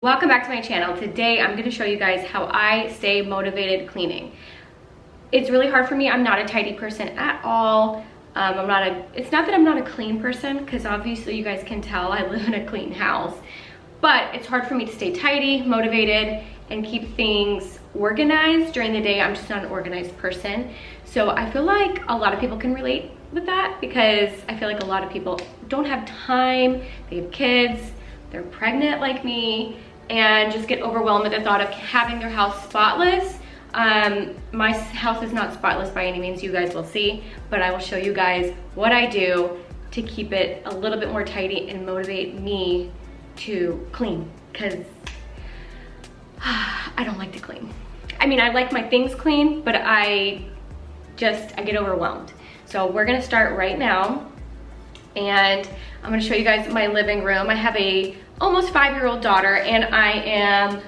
Welcome back to my channel. Today I'm going to show you guys how I stay motivated cleaning. It's really hard for me. I'm not a tidy person at all. It's not that I'm not a clean person, because obviously you guys can tell I live in a clean house, but it's hard for me to stay tidy, motivated, and keep things organized during the day. I'm just not an organized person. So I feel like a lot of people can relate with that, because I feel like a lot of people don't have time, they have kids, they're pregnant like me, and just get overwhelmed at the thought of having their house spotless. My house is not spotless by any means, you guys will see, but I will show you guys what I do to keep it a little bit more tidy and motivate me to clean, because I don't like to clean. I mean, I like my things clean, but I get overwhelmed. So we're gonna start right now, and I'm gonna show you guys my living room. I have a almost 5-year-old daughter, and I am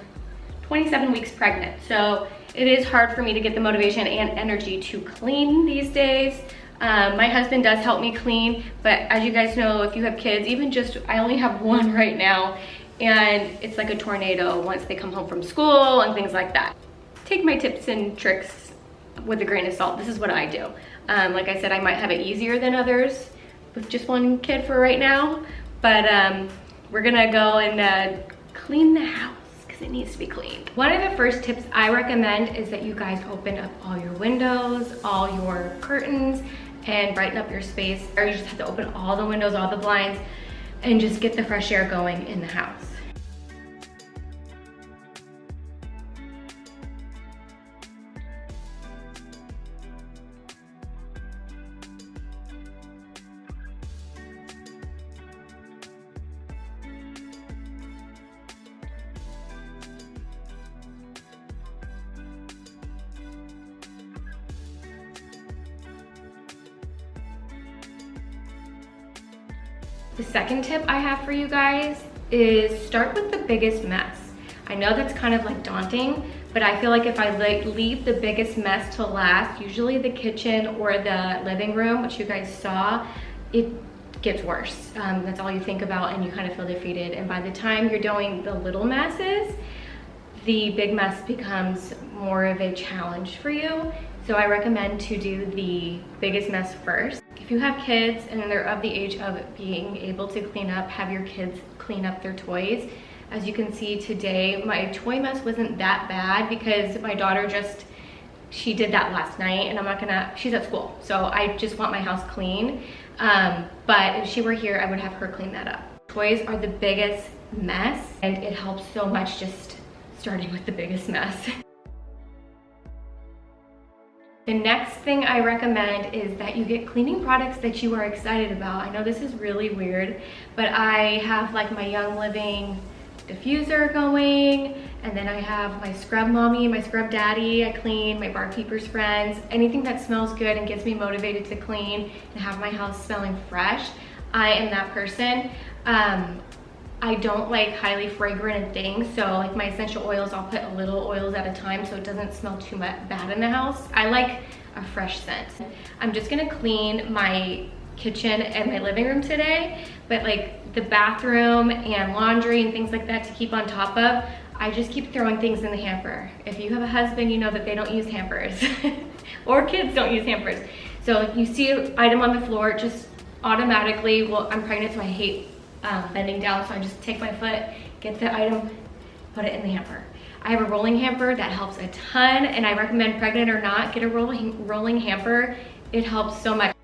27 weeks pregnant. So it is hard for me to get the motivation and energy to clean these days. My husband does help me clean, but as you guys know, if you have kids, I only have one right now, and it's like a tornado once they come home from school and things like that. Take my tips and tricks with a grain of salt. This is what I do. Like I said, I might have it easier than others with just one kid for right now, but we're gonna go and clean the house, because it needs to be cleaned. One of the first tips I recommend is that you guys open up all your windows, all your curtains, and brighten up your space. Or you just have to open all the windows, all the blinds, and just get the fresh air going in the house. The second tip I have for you guys is start with the biggest mess. I know that's kind of like daunting, but I feel like if I leave the biggest mess to last, usually the kitchen or the living room, which you guys saw, it gets worse. That's all you think about, and you kind of feel defeated. And by the time you're doing the little messes, the big mess becomes more of a challenge for you. So I recommend to do the biggest mess first. If you have kids and they're of the age of being able to clean up, have your kids clean up their toys. As you can see today, my toy mess wasn't that bad, because my daughter she did that last night, and she's at school, so I just want my house clean. But if she were here, I would have her clean that up. Toys are the biggest mess, and it helps so much just starting with the biggest mess. The next thing I recommend is that you get cleaning products that you are excited about. I know this is really weird, but I have like my Young Living diffuser going, and then I have my Scrub Mommy, my Scrub Daddy. I clean my Barkeeper's Friends. Anything that smells good and gets me motivated to clean and have my house smelling fresh, I am that person. I don't like highly fragrant things, so like my essential oils, I'll put little oils at a time so it doesn't smell too bad in the house. I like a fresh scent. I'm just gonna clean my kitchen and my living room today, but like the bathroom and laundry and things like that to keep on top of, I just keep throwing things in the hamper. If you have a husband, you know that they don't use hampers, or kids don't use hampers. So if you see an item on the floor, just automatically, well, I'm pregnant, so I hate bending down, so I just take my foot, get the item, put it in the hamper. I have a rolling hamper that helps a ton, and I recommend, pregnant or not, get a rolling hamper. It helps so much.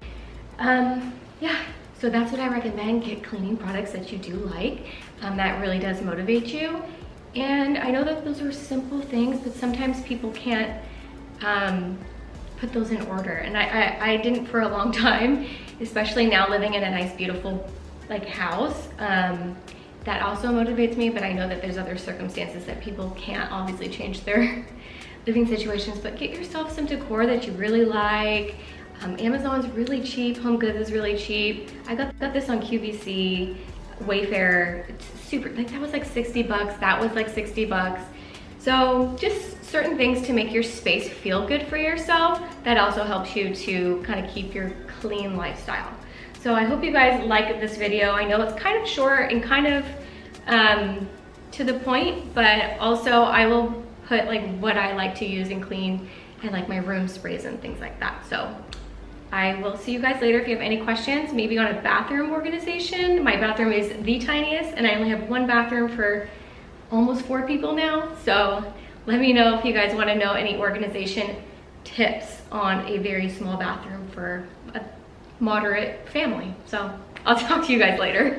Yeah, so that's what I recommend. Get cleaning products that you do like. That really does motivate you. And I know that those are simple things, but sometimes people can't put those in order. And I didn't for a long time, especially now living in a nice, beautiful house. That also motivates me, but I know that there's other circumstances that people can't obviously change their living situations. But get yourself some decor that you really like. Amazon's really cheap, Home Goods is really cheap. I got this on QVC, Wayfair. It's super, that was like 60 bucks, that was like 60 bucks. So just certain things to make your space feel good for yourself. That also helps you to kind of keep your clean lifestyle. So I hope you guys like this video. I know it's kind of short and kind of to the point, but also I will put like what I like to use and clean and like my room sprays and things like that. So I will see you guys later. If you have any questions, maybe on a bathroom organization. My bathroom is the tiniest and I only have one bathroom for almost 4 people now. So let me know if you guys want to know any organization tips on a very small bathroom for a moderate family. So I'll talk to you guys later.